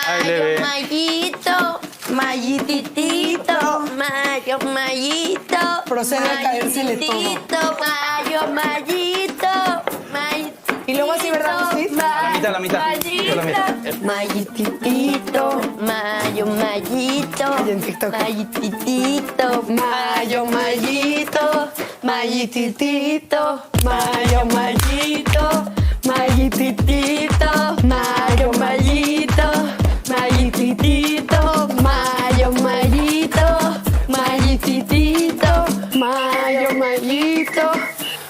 Mayo, Mayito, Mayititito, Mayo, Mayito. Procede a caérsele todo. Mayo, Mayito, Mayitito. Y luego así, ¿verdad, Lucy? la mitad. Yo la mitad. Mayititito, Mayo, Mayito. Y en TikTok. Mayititito, Mayo, Mayito. Mayititito, Mayo, Mayito. Mayititito, Mayo, Mayito. Mayititito, Mayo, Mayito. Mayititito, Mayo, Mayito.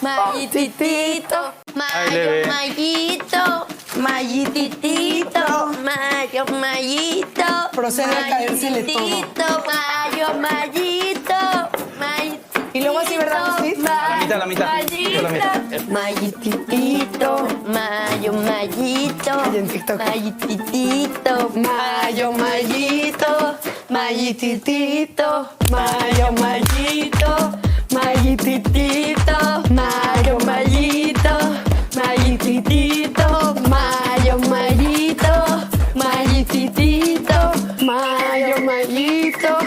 Mayititito, Mayo, Mayito. Mayititito, Mayo, Mayito. Procede a caérsele todo. Mayo, Mayito. Y luego así, ¿verdad, Lucy? La mitad. Yo la mitad. Mayititito, Mayo, Mayito. Y en TikTok. Mayititito, Mayo, Mayito. Mayititito, Mayo, Mayito. Mayititito, Mayo, Mayito. Mayititito, Mayo, Mayito. Mayititito, Mayo, Mayito.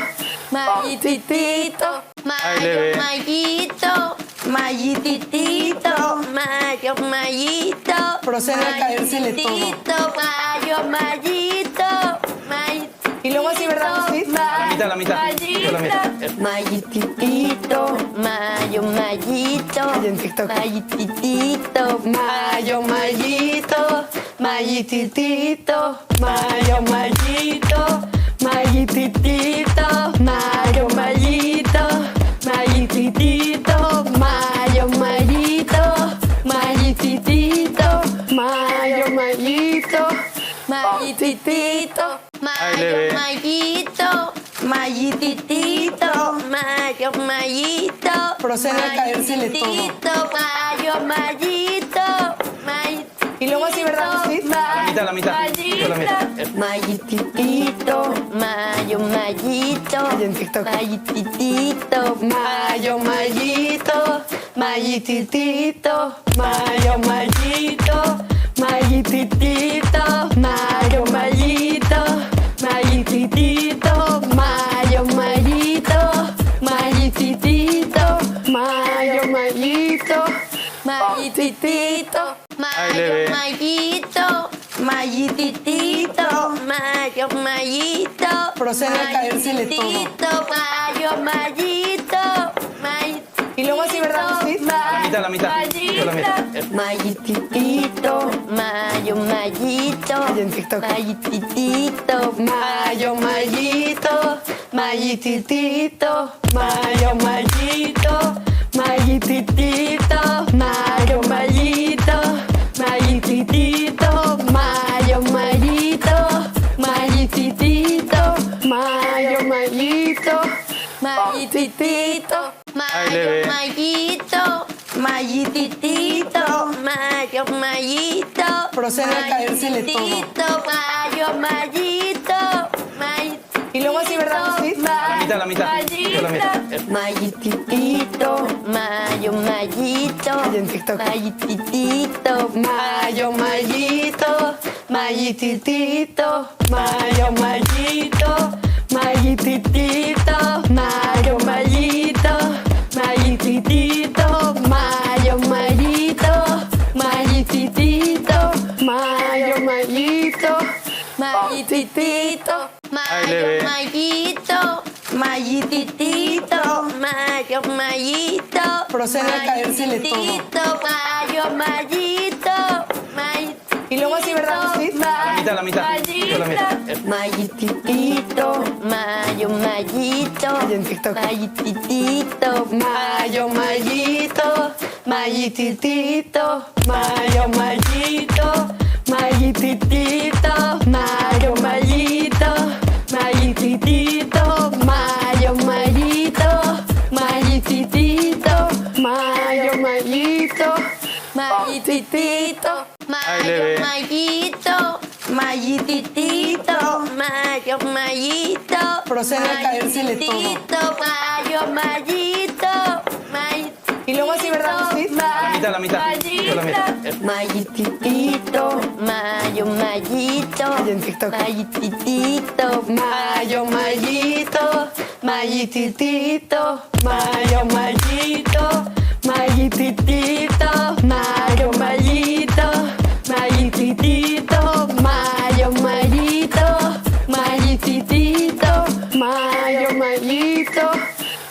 Mayititito, Mayo, Mayito. Mayititito, Mayo, Mayito. Procede a caérsele todo. Mayo, Mayito. Y luego así, ¿verdad, Lucy? La mitad. Yo la mitad. Mayititito, Mayo, Mayito. Y en TikTok. Mayititito, Mayo, Mayito. Mayititito, Mayo, Mayito. Mayititito, Mayo, Mayito. Mayititito, Mayo, Mayito. Mayititito, Mayo, Mayito. Mayititito, Mayo, Mayito. Mayititito, Mayo, Mayito. Procede a caérsele todo. Mayo, Mayito. Y luego así, ¿verdad, Lucy? La mitad. Yo la mitad. Mayititito, Mayo, Mayito. Y en TikTok. Mayititito, Mayo, Mayito. Mayititito, Mayo, Mayito. Mayititito, Mayo, Mayito. Mayititito, Mayo, Mayito. Mayititito, Mayo, Mayito. Mayititito, Mayo, Mayito. Mayititito, Mayo, Mayito. Procede a caérsele todo. Mayo, Mayito. Y luego así, ¿verdad, Lucy? La mitad. Yo la mitad. Mayititito, Mayo, Mayito. Y en TikTok. Mayititito, Mayo, Mayito. Mayititito, Mayo, Mayito. Mayititito, Mayo, Mayito. Mayititito, Mayo, Mayito. Mayititito, Mayo, Mayito. Mayititito, Mayo, Mayito. Mayititito, Mayo, Mayito. Procede a caérsele todo. Mayo, Mayito. Y luego así, ¿verdad, Lucy? La mitad. Yo la mitad. Mayititito, Mayo, Mayito. Y en TikTok. Mayititito, Mayo, Mayito. Mayititito, Mayo, Mayito. Mayititito, Mayo, Mayito. Mayititito, Mayo, Mayito. Mayititito, Mayo, Mayito. Mayititito, Mayo, Mayito. Mayititito, Mayo, Mayito. Procede a caérsele todo. Mayo, Mayito. Y luego así, ¿verdad, Lucy? La mitad. Yo la mitad. Mayititito, Mayo, Mayito. Y en TikTok. Mayititito, Mayo, Mayito. Mayititito, Mayo, Mayito. Mayititito, Mayo, Mayito. Mayititito, Mayo, Mayito. Mayititito, Mayo, Mayito. Mayititito, Mayo, Mayito. Mayititito, Mayo, Mayito. Procede a caérsele todo. Mayo, Mayito. Y luego así, ¿verdad? Sí. La mitad, la mitad. Yo la mitad. Mayititito, mayo, mayito. Y en TikTok. Mayititito, Mayo, mayito, mayititito, mayo, mayito, mayititito, mayo, mayito, mayititito, mayo, mayito, mayititito, mayo, mayito,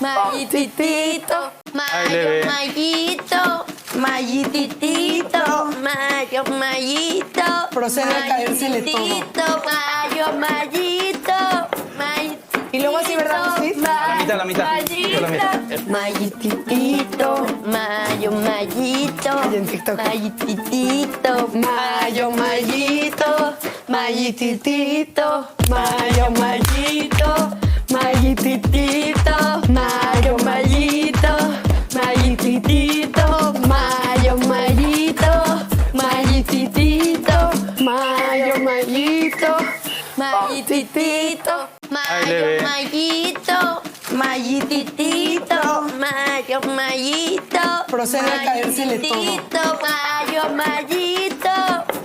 mayititito, Ay, leve. mayito, mayititito, mayo, mayito. Procede a caérsele todo. Mayititito, mayo, mayito, mayititito. Y luego así, ¿verdad? Sí. La mitad, la mitad. Yo la mitad. Mayititito, mayo, mayito. Y en TikTok. Mayititito, Mayo, mayito, mayititito, mayo, mayito, mayititito, mayo, mayito, mayititito, mayo, mayito, mayititito, mayo, mayito, mayititito, Ay, leve. mayito, mayititito, mayo, mayito. Procede a caérsele todo. Mayititito, mayo, mayito,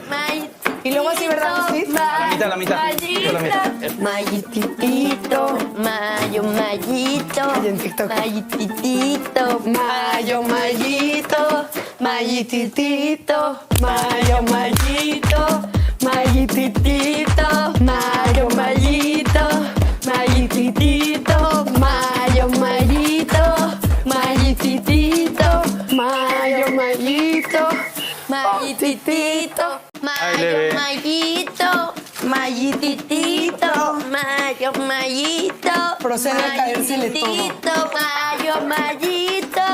mayititito. Y luego así, ¿verdad? Sí. La mitad, la mitad. Yo la mitad. Mayititito, mayo, mayito. Y en TikTok. Mayititito, Mayo, mayito, mayititito, mayo, mayito, mayititito, mayo, mayito, mayititito, mayo, mayito, mayititito, mayo, mayito, mayititito, Ay, leve. mayito, mayititito, mayo, mayito. Procede a caérsele todo. Mayititito, mayo, mayito,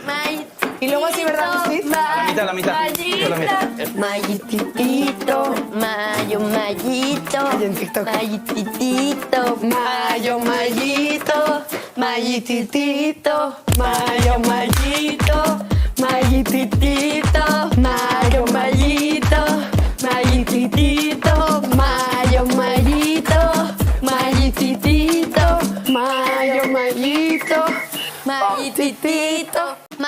mayititito. Y luego así, ¿verdad? Sí. La mitad, la mitad. Yo la mitad. Mayititito, mayo, mayito. Y en TikTok. Mayititito, Mayo, mayito, mayititito, mayo, mayito, mayititito, mayo, mayito, mayititito, mayo, mayito, mayititito, mayo, mayito, mayititito,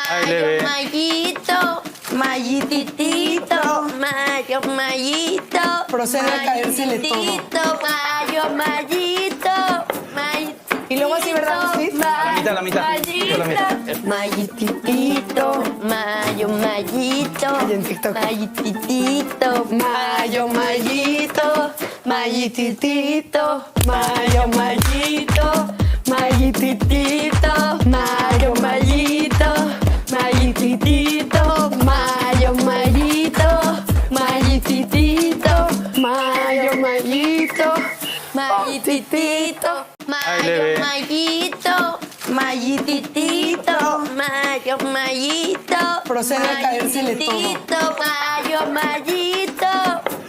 Ay, leve. mayito, mayititito, mayo, mayito. Procede a caérsele todo. Mayititito, mayo, mayito, mayititito. Y luego así, ¿verdad? Sí. La mitad, la mitad. Yo la mitad. Mayititito, mayo, mayito. Y en TikTok. Mayititito, Mayo, mayito, mayititito, mayo, mayito, mayititito, mayo, mayito, mayititito, mayo, mayito, mayititito, mayo, mayito, mayititito, Ay, leve. mayito, mayititito, mayo, mayito. Procede a caérsele todo. Mayititito, mayo, mayito,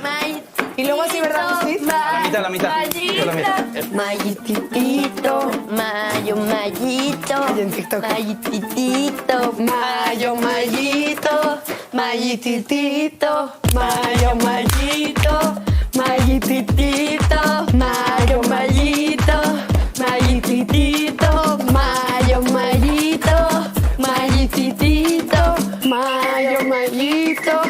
mayititito. Y luego así, ¿verdad? Sí. La mitad, la mitad. Yo la mitad. Mayititito, mayo, mayito. Y en TikTok. Mayititito, Mayo, mayito, mayititito, mayo, mayito, mayititito, mayo, mayito, mayititito, mayo, mayito, mayititito, mayo, mayito,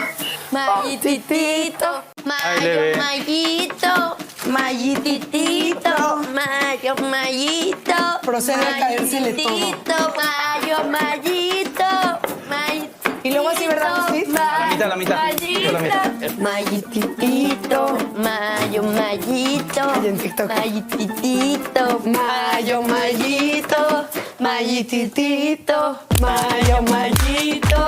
mayititito, Ay, leve. mayito, mayititito, mayo, mayito. Procede a caérsele todo. Mayititito, mayo, mayito, mayititito. Y luego así, ¿verdad? Sí. La mitad, la mitad. Yo la mitad. Mayititito, mayo, mayito. Y en TikTok. Mayititito, Mayo, mayito, mayititito, mayo, mayito,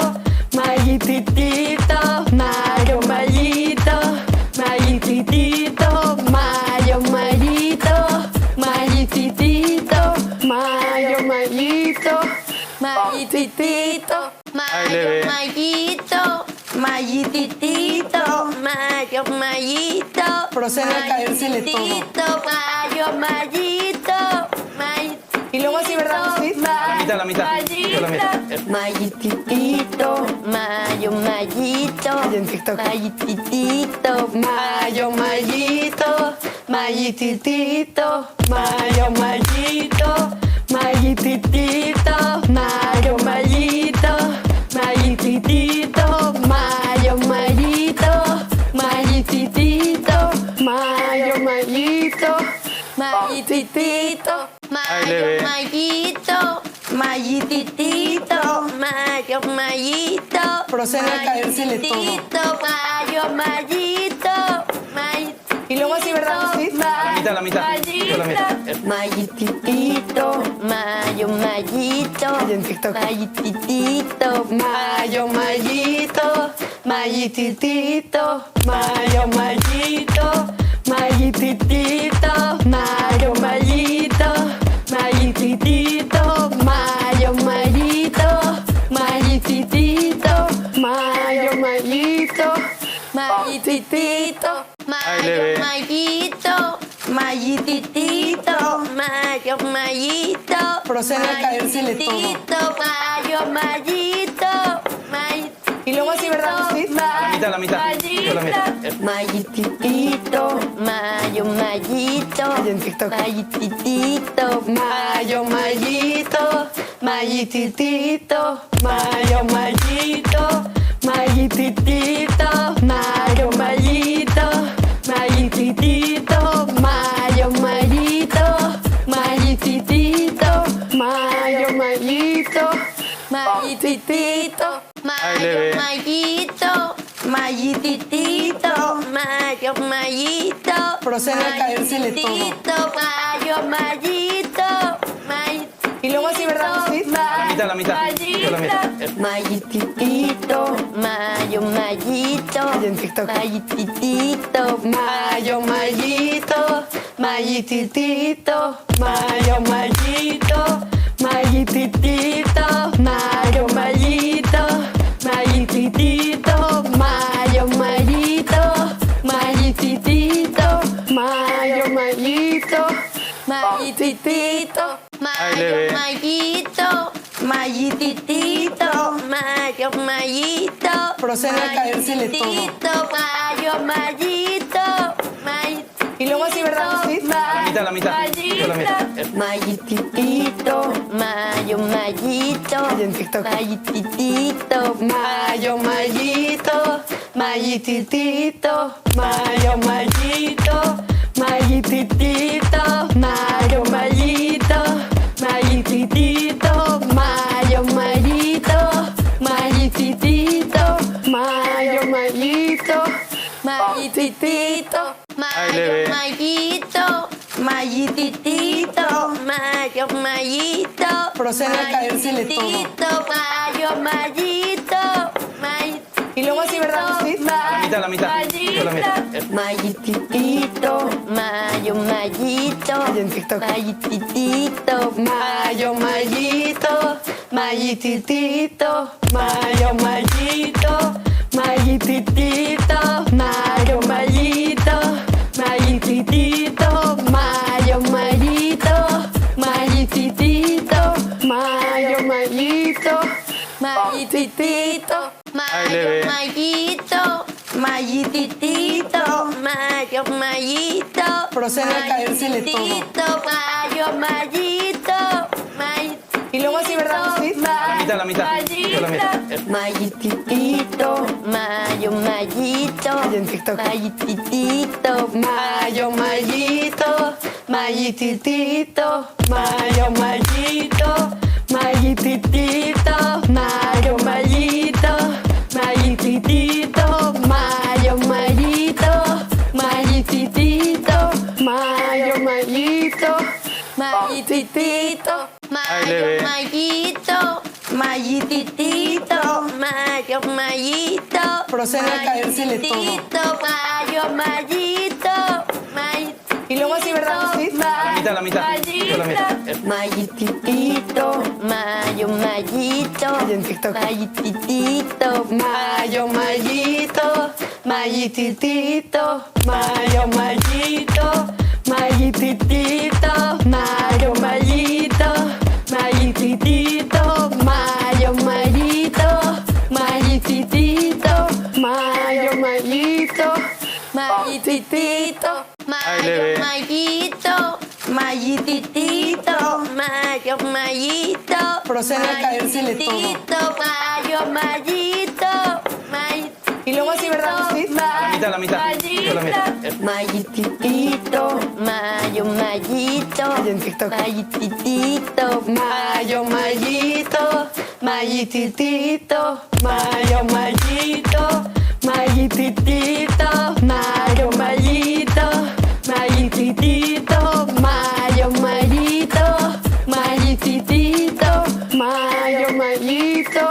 mayititito, mayo, mayito, mayititito, mayo, mayito, mayititito, mayo, mayito, mayititito, Ay, leve. mayito, mayititito, mayo, mayito. Procede a caérsele todo. Mayititito, mayo, mayito, mayititito. Y luego así, ¿verdad? Sí. La mitad, la mitad. Yo la mitad. Mayititito, mayo, mayito. Y en TikTok. Mayititito, Mayo, mayito, mayititito, mayo, mayito, mayititito, mayo, mayito, Mayititito, Mayititito, bebé. Mayito, Mayititito, Mayo, Mayito. Procede a caérsele todo. Mayititito, Mayo, Mayito, Mayititito. Y luego así, ¿verdad? Sí. La mitad. Yo la mitad. Mayititito, Mayo, Mayito. Y en TikTok. Mayititito, Mayo, Mayito, Mayititito, Mayo, Mayito, Mayititito, Mayo, Mayito, Mayititito, Mayo, Mayito, Mayititito, Mayo, Mayito, Mayititito, bebé. Mayito, Mayititito, Mayo, Mayito. Procede a caérsele todo. Mayititito, Mayo, Mayito, Mayititito. Y luego así, ¿verdad? Sí. La mitad. Yo la mitad. Mayititito, Mayo, Mayito. Y en TikTok. Mayititito, Mayo, Mayito, Mayititito, Mayo, Mayito, Mayititito, Mayo, Mayito, Mayititito, Mayo, Mayito, Mayititito, Mayo, Mayito, Mayititito, bebé. Mayito, Mayititito, Mayo, Mayito. Procede a caérsele todo. Mayititito, Mayo, Mayito, Mayititito. Y luego así, ¿verdad? Sí. La mitad. Yo la mitad. Mayititito, Mayo, Mayito. Y en TikTok. Mayititito, Mayo, Mayito, Mayititito, Mayo, Mayito, Mayititito, Mayo, Mayito, Mayititito, Mayo, Mayito, Mayititito, Mayo, Mayito, Mayititito, bebé. Mayito, Mayititito, Mayo, Mayito. Procede a caérsele todo. Mayititito, Mayo, Mayito, Mayititito. Y luego así, ¿verdad? Sí. La mitad. Yo la mitad. Mayititito, Mayo, Mayito. Y en TikTok. Mayititito, Mayo, Mayito, Mayititito, Mayo, Mayito, Mayititito, Mayo, Mayito, Mayititito, Mayo, Mayito, Mayititito, Mayo, Mayito, Mayititito, bebé. Mayito, Mayititito, Mayo, Mayito. Procede a caérsele todo. Mayititito, Mayo, Mayito, Mayititito. Y luego así, ¿verdad? Sí. La mitad. Yo la mitad. Mayititito, Mayo, Mayito. Y en TikTok. Mayititito, Mayo, Mayito, Mayititito, Mayo, Mayito, Mayititito, Mayo, Mayito, Mayititito, Mayo, Mayito, Mayititito, Mayo, Mayito, Mayititito, bebé. Mayito, Mayititito, Mayo, Mayito. Procede a caérsele todo. Mayititito, Mayo, Mayito, Mayititito. Y luego así, ¿verdad? Sí. La mitad. Yo la mitad. Mayititito, Mayo, Mayito. Y en TikTok. Mayititito, Mayo, Mayito, Mayititito, Mayo, Mayito, Mayititito, Mayo, Mayito, Mayititito, Mayo, Mayito, Mayititito, Mayo, Mayito, Mayititito, bebé. Mayito, Mayititito, Mayo, Mayito. Procede a caérsele todo. Mayititito, Mayo, Mayito, Mayititito. Y luego así, ¿verdad? Sí. La mitad. Yo la mitad. Mayititito, Mayo, Mayito. Y en TikTok. Mayititito, Mayo, Mayito, Mayititito, Mayo, Mayito, Mayititito, Mayo, Mayito, Mayititito, Mayo, Mayito, Mayititito, Mayo, Mayito, Mayititito, bebé. Mayito, Mayititito, Mayo, Mayito. Procede a caérsele todo. Mayititito, Mayo, Mayito, Mayititito. Y luego así, ¿verdad? Sí. mitad, la mitad. Yo la mitad. Mayititito, mayo, mayito. Y en TikTok. Mayititito, Mayo, mayito, mayititito, mayo, mayito, mayititito, mayo, mayito, mayititito, mayo, mayito, mayititito, mayo, mayito,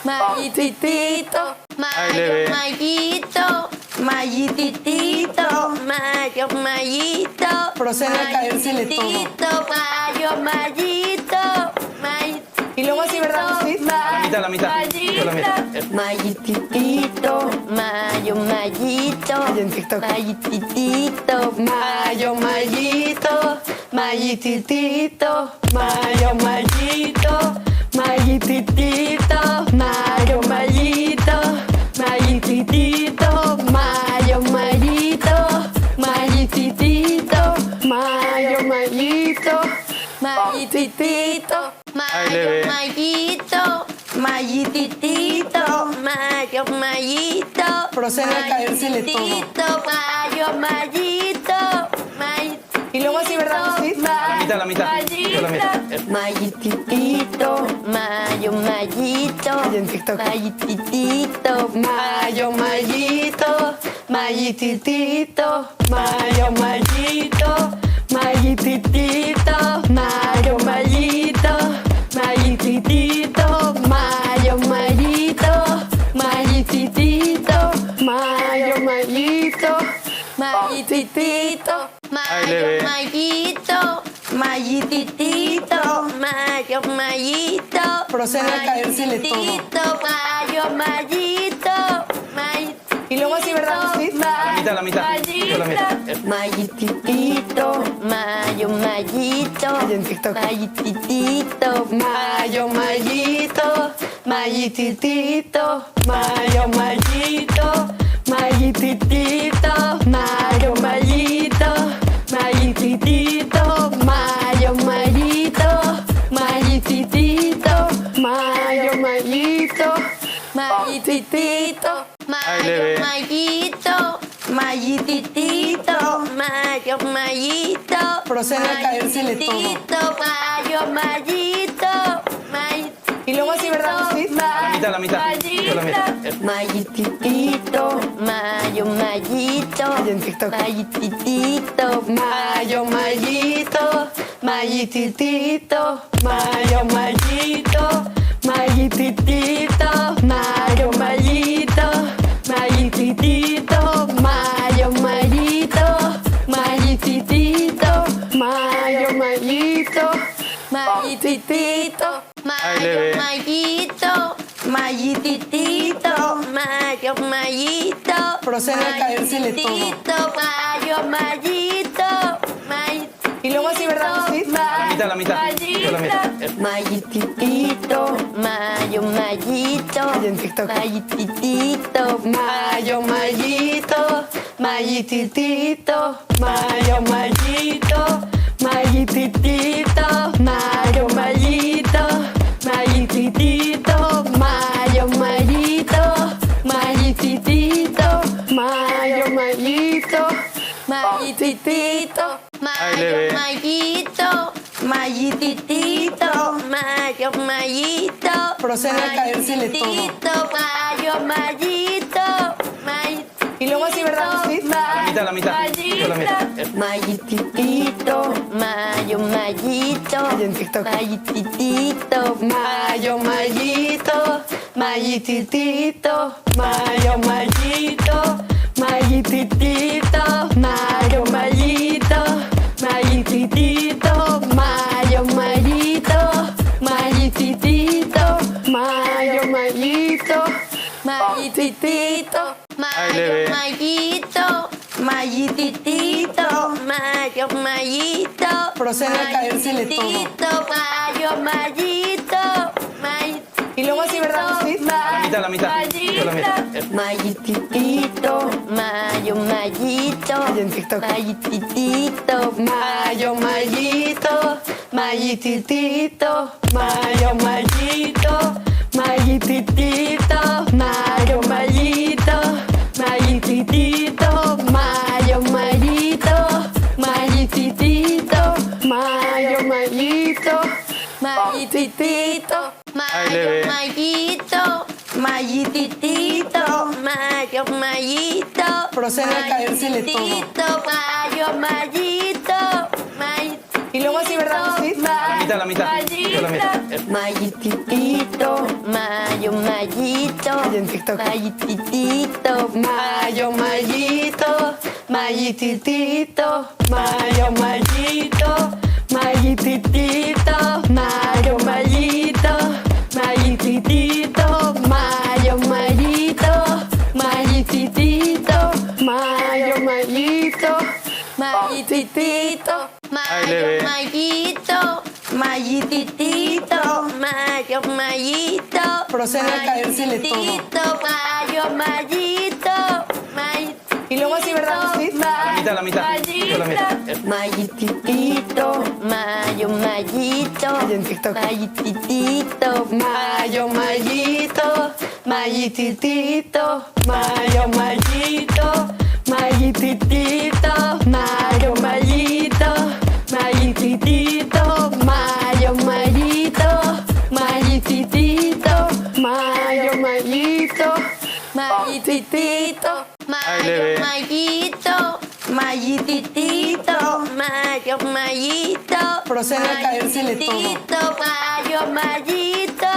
mayititito, Ay, leve. mayito, mayititito, mayo, mayito. Procede a caérsele todo. Mayititito, mayo, mayito, mayititito. Y luego así, ¿verdad, Luis? La mitad, la mitad. Yo la mitad. Mayititito, mayo, mayito. Y en TikTok. Mayititito, mayo, mayito, mayititito, mayo, mayito, mayititito, mayo, mayito, mayititito, mayo, mayito, mayititito, mayo, mayito, mayititito, Ay, leve. mayito, mayititito, mayo, mayito. Procede a caérsele todo. Mayititito, mayo, mayito, mayititito. Y luego así, ¿verdad, Luis? La mitad, la mitad. Yo la mitad. Mayititito, mayo, mayito. Y en TikTok. Mayititito, mayo, mayito, mayititito, mayo, mayito, mayititito, mayo, mayito, mayititito, mayo, mayito, mayititito, mayo, mayito, mayititito, Ay, leve. mayito, mayititito, mayo, mayito. Procede a caérsele todo. Mayititito, mayo, mayito, mayititito. Y luego así, ¿verdad, Luis? La mitad, la mitad. Yo la mitad. Mayititito, mayo, mayito. Y en TikTok. Mayititito, mayo, mayito, mayititito, mayo, mayito, mayititito, mayo, mayito, mayititito, mayo, mayito, mayititito, mayo, mayito, mayititito, Ay, leve. mayito, mayititito, mayo, mayito. Procede a caérsele todo. Mayititito, mayo, mayito, mayititito. Y luego así, ¿verdad, Luis? La mitad, la mitad. Yo la mitad. Mayititito, mayo, mayito. Y en TikTok. Mayititito, mayo, mayito, mayititito, mayo, mayito, mayititito, mayo, mayito, mayititito, mayo, mayito, mayititito, mayo, mayito, mayititito, Ay, leve. mayito, mayititito, mayo, mayito. Procede a caérsele todo. Mayititito, mayo, mayito, mayititito. Y luego así, ¿verdad, Luis? La mitad, la mitad. Yo la mitad. Mayititito, mayo, mayito. Y en TikTok. Mayititito, mayo, mayito, mayititito, mayo, mayito, mayititito, mayo, mayito, mayititito, mayo, mayito, mayititito, mayo, mayito, mayititito, Ay, leve. mayito, mayititito, mayo, mayito. Procede a caérsele todo. Mayititito, mayo, mayito, mayititito. Y luego así, ¿verdad, Luis? La mitad, la mitad. Yo la mitad. Mayititito, mayo, mayito. Y en TikTok. Mayititito, mayo, mayito, mayititito, mayo, mayito, mayititito, mayo, mayito, mayititito, mayo, mayito, mayititito, mayo, mayito, mayititito, Ay, leve. mayito, mayititito, mayo, mayito. Procede a caérsele todo. Mayititito, mayo, mayito, mayititito. Y luego así, ¿verdad, Luis? La mitad, la mitad. Yo la mitad. Mayititito, mayo, mayito. Y en TikTok. Mayititito, mayo, mayito, mayititito, mayo, mayito, mayititito, mayo, mayito, mayititito. Mayititito, Mayo, Mayito, Mayititito. Mayo, Mayito, Mayititito, Mayo, Mayito. Procede a caérsele todo. Mayo, Mayito, Mayititito. Y luego así, ¿verdad, Lucy? La mitad, la mitad. Yo la mitad. Mayititito, Mayo, Mayito. Y en TikTok. Mayititito, Mayo, Mayito, Mayititito, Mayo, Mayito, Mayititito, Mayo, Mayito, Mayititito, Mayo, Mayito, Mayititito, Mayo, Mayito, Mayititito, Mayo, Mayito, Mayititito, Mayo, Mayito. Procede a caérsele todo. Mayo, Mayito, Mayititito. Y luego así, ¿verdad, Lucy? La mitad, la mitad. Yo la mitad. Mayititito, Mayo, Mayito. Y en TikTok. Mayititito, Mayo, Mayito, Mayititito, Mayo, Mayito, Mayititito, Mayo, Mayito, Mayititito, Mayo, Mayito, Mayititito, Mayo, Mayito, Mayititito, Mayo, Mayito, Mayititito, Mayo, Mayito. Procede a caérsele todo. Mayo, Mayito,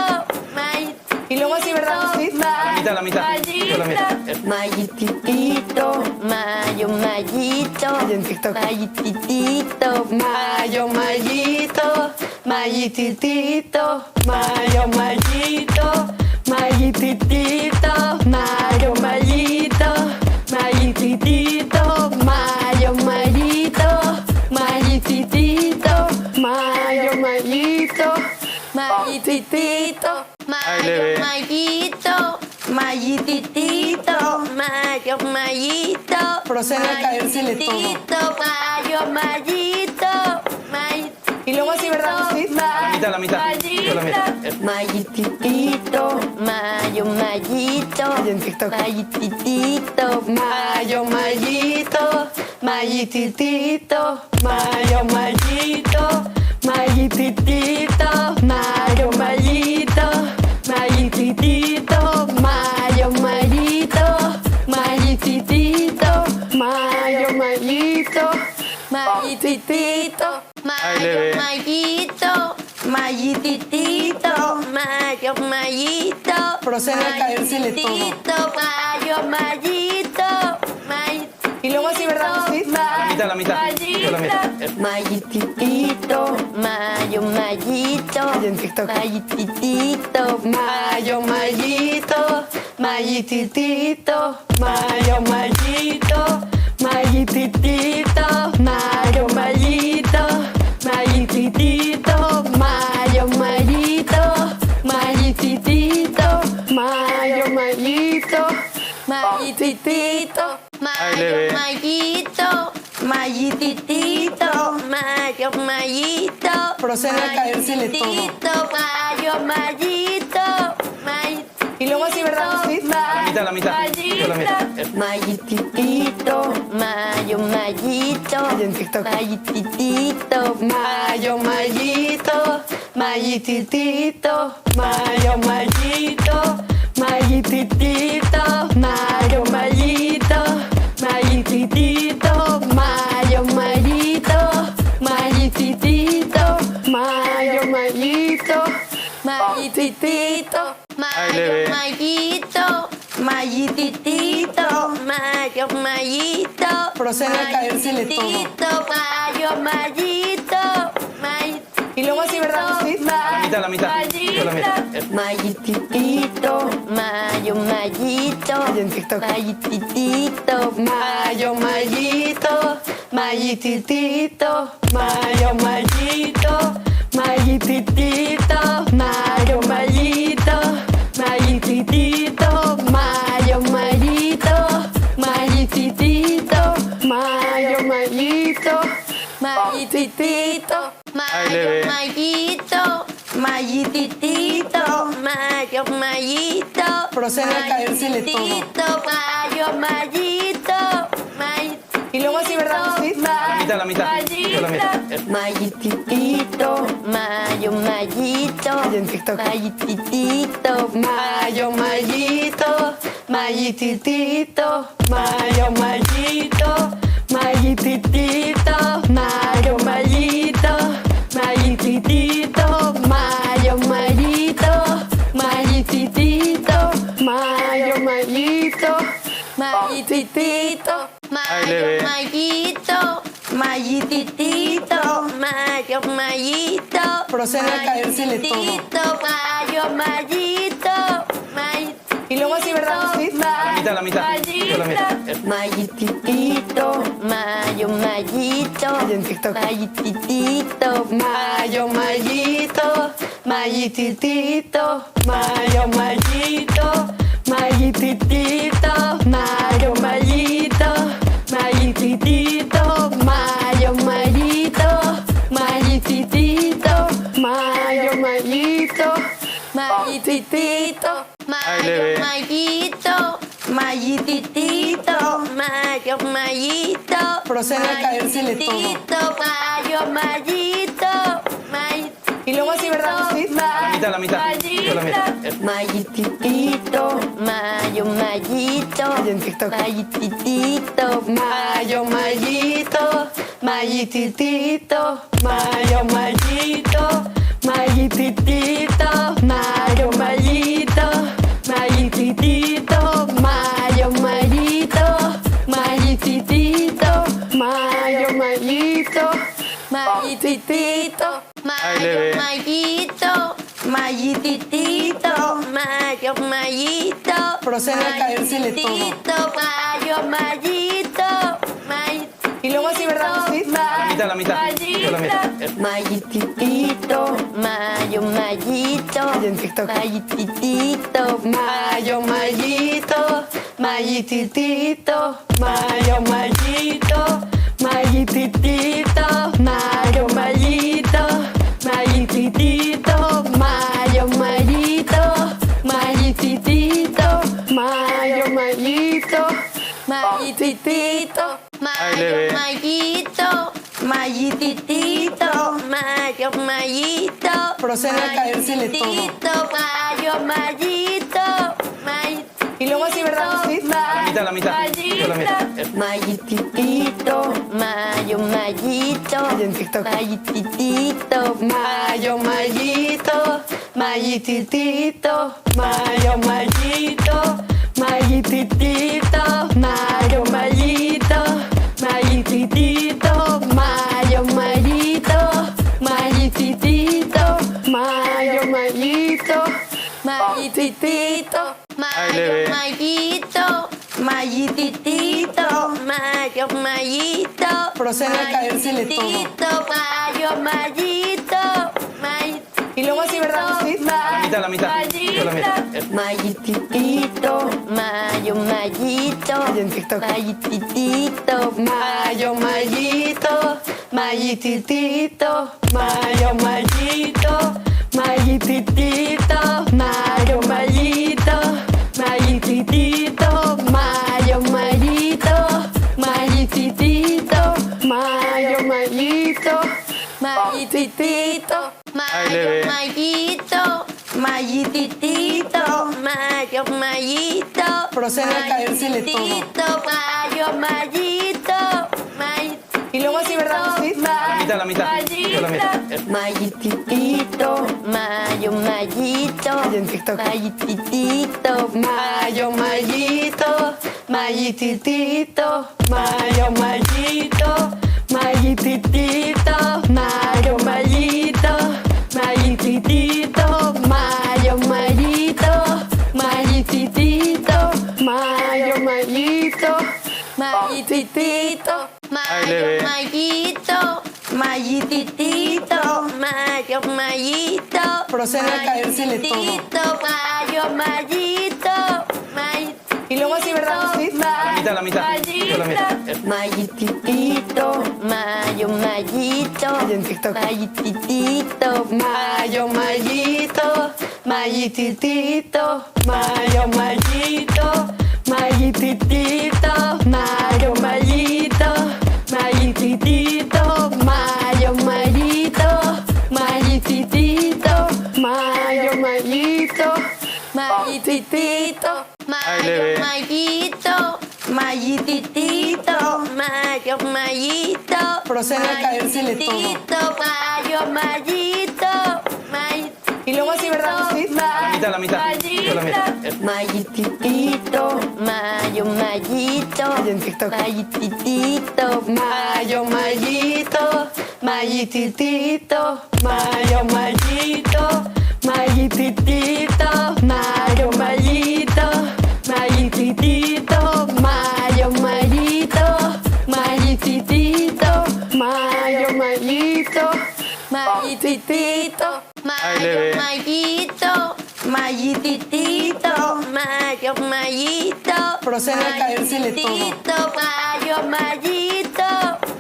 Mayititito. Y luego así, ¿verdad, Lucy? La mitad, la mitad. Yo la mitad. Mayititito, Mayo, Mayito. Y en TikTok. Mayititito, Mayo, Mayito, Mayititito, Mayo, Mayito, Mayititito, Mayo, Mayito, Mayititito, Mayo, Mayito, Mayititito, Mayo, Mayito, Mayititito, Mayo, Mayito, Mayititito, Mayo, Mayito. Procede a caérsele todo. Mayo, Mayito, Mayititito. Y luego así, ¿verdad, Lucy? La mitad, la mitad. Yo la mitad. Mayititito, Mayo, Mayito. Y en TikTok. Mayititito, Mayo, Mayito, Mayititito, Mayo, Mayito, Mayititito, Mayo, Mayito, Mayititito, Mayo, Mayito, Mayititito, Mayo, Mayito, Mayititito, Mayo, Mayito, Mayititito, Mayo, Mayito. Procede a caérsele todo. Mayo, Mayito, Mayititito. Y luego así, ¿verdad, Lucy? La mitad, la mitad. Yo la mitad. Mayititito, Mayo, Mayito. Y en TikTok. Mayititito, Mayo, Mayito, Mayititito, Mayo, Mayito, Mayititito, Mayo, Mayito, Mayititito, Mayo, Mayito, Mayititito, Mayo, Mayito, Mayititito, Mayo, Mayito, Mayititito, Mayo, Mayito. Procede a caérsele todo. Mayo, Mayito, Mayititito. Y luego así, ¿verdad, Lucy? La mitad, la mitad. Yo la mitad. Mayititito, Mayo, Mayito. Y en TikTok. Mayititito, Mayo, Mayito, Mayititito, Mayo, Mayito, Mayititito, Mayo, Mayito, Mayititito, Mayo, Mayito, Mayititito, Mayo, Mayito, Mayititito, Mayo, Mayito, Mayititito, Mayo, Mayito. Procede a caérsele todo. Mayo, Mayito, Mayititito. Y luego así, ¿verdad, Lucy? La mitad, la mitad. Yo la mitad. Mayititito, Mayo, Mayito. Y en TikTok. Mayititito, Mayo, Mayito, Mayititito, Mayo, Mayito, Mayititito, Mayo, Mayito, Mayititito, Mayo, Mayito, Mayititito, Mayo, Mayito, Mayititito, Mayo, Mayito, Mayititito, Mayo, Mayito. Procede a caérsele todo. Mayo, Mayito, Mayititito. Y Y luego así, ¿verdad? Sí. La mitad, la mitad. Yo la mitad. Mayititito, mayo, mayito. Y en TikTok. Mayititito, Mayo, mayito, mayititito, mayo, mayito, mayititito, mayo, mayito, mayititito, mayo, mayito, mayititito, mayo, mayito, mayititito, leve. mayito, mayititito, mayo, mayito. Procede a caérsele todo. Mayititito, mayo, mayito, mayititito. Y luego así, ¿verdad? Sí. La mitad, la mitad. Yo la mitad. Mayititito, mayo, mayito. Y en TikTok. Mayititito, mayo, mayito, mayititito, mayo, mayito, mayititito, mayo, mayito, mayititito, mayo, mayito, mayititito, mayo, mayito, mayititito, leve. mayito, mayititito, mayo, mayito. Procede a caérsele todo. Mayititito, mayo, mayito, mayititito. Y luego así, ¿verdad? Sí. La mitad, la mitad. Yo la mitad. Mayititito, mayo, mayito. Y en TikTok. Mayititito, mayo, mayito, mayititito, mayo, mayito, mayititito, mayo, mayito, mayititito, mayo, mayito, mayititito, mayo, mayito, mayititito, leve. mayito, mayititito, mayo, mayito. Procede a caérsele todo. Mayititito, mayo, mayito, mayititito. Y luego así, ¿verdad? Sí. La mitad, la mitad. Yo la mitad. Mayititito, mayo, mayito. Y en TikTok. Mayititito, mayo, mayito, mayititito, mayo, mayito, mayititito, mayo, mayito, mayititito, mayo, mayito, mayititito, mayo, mayito, mayititito, leve. mayito, mayititito, mayo, mayito. Procede a caérsele todo. Mayititito, mayo, mayito, mayititito. Y luego así, ¿verdad? Sí. La mitad, la mitad. Yo la mitad. Mayititito, mayo, mayito. Y en TikTok. Mayititito, mayo, mayito, mayititito, mayo, mayito, mayititito, mayo, mayito, mayititito, mayo, mayito, mayititito, mayo, mayito, mayititito, leve. mayito, mayititito, mayo, mayito. Procede a caérsele todo. Mayititito, mayo, mayito, mayititito. Y luego así, ¿verdad? Sí. La mitad, la mitad. Yo la mitad. Mayititito, mayo, mayito. Y en TikTok. Mayititito, mayo, mayito, mayititito, mayo, mayito, mayititito, mayo, mayito, mayititito, mayo, mayito, mayititito, mayo, mayito, mayititito, leve. mayito, mayititito, mayo, mayito. Procede a caérsele todo. Mayititito, mayo, mayito, mayititito. Y luego así, ¿verdad? Sí. La mitad, la mitad. Yo la mitad. Mayititito, mayo, mayito. Y en TikTok. Mayititito, mayo, mayito, mayititito, mayo, mayito, mayititito, mayo, mayito, mayititito, mayo, mayito, mayititito, mayo, mayito, mayititito, leve. mayito, mayititito, mayo, mayito. Procede a caérsele todo. Mayititito, mayo, mayito, mayititito. Y luego así, ¿verdad? Sí. La mitad, la mitad. Yo la mitad. Mayititito, mayo, mayito. Y en TikTok. Mayititito, mayo, mayito, mayititito, mayo, mayito, mayititito, mayo, mayito, Mayititito, Ay, bebé. Mayito, Mayititito, Mayo, Mayito. Procede a caérsele todo. Mayititito, Mayo, Mayito, Mayititito. Y luego así, ¿verdad que sí? La mitad, la mitad. Yo la mitad. Mayititito, Mayo, Mayito. Y en TikTok. Mayititito, Mayo, mayito, mayititito, mayo, mayito, mayititito, mayo, mayito, mayititito, mayo, mayito, mayititito, mayo, mayito, Mayititito, Ay, bebé. Mayito, Mayititito, Mayo, Mayito. Procede a caérsele todo. Mayititito, Mayo, Mayito,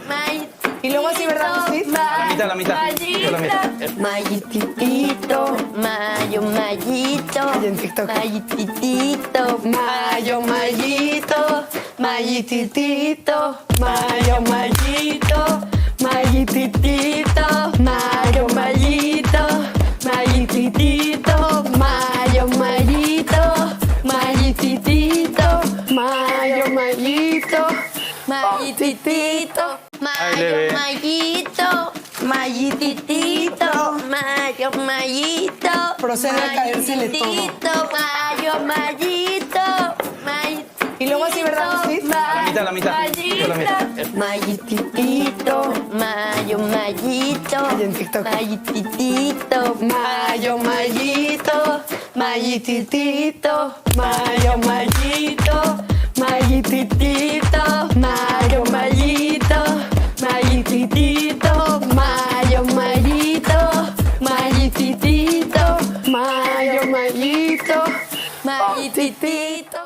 Mayititito. Y luego así, ¿verdad que sí? La mitad, la mitad. Yo la mitad. Mayititito, Mayo, Mayito. Y en TikTok. Mayititito, mayo, mayito, mayititito, mayo, mayito, mayititito, mayo, mayito, mayititito, mayo, mayito, mayititito, mayo, mayito, Mayititito, Ay, Mayo, bebé. Mayito, Mayititito, Mayo, Mayito. Procede a caérsele todo. Mayititito, Mayo, Mayito, Mayititito. Y luego así, ¿verdad que sí? La mitad, la mitad. Yo la mitad. Mayititito, Mayo, Mayito. Y en TikTok. Mayititito, mayo, mayito, mayititito, mayo, mayito, mayititito, mayo, mayito, mayititito, mayo, mayito, mayititito, mayo, mayito, Mayititito.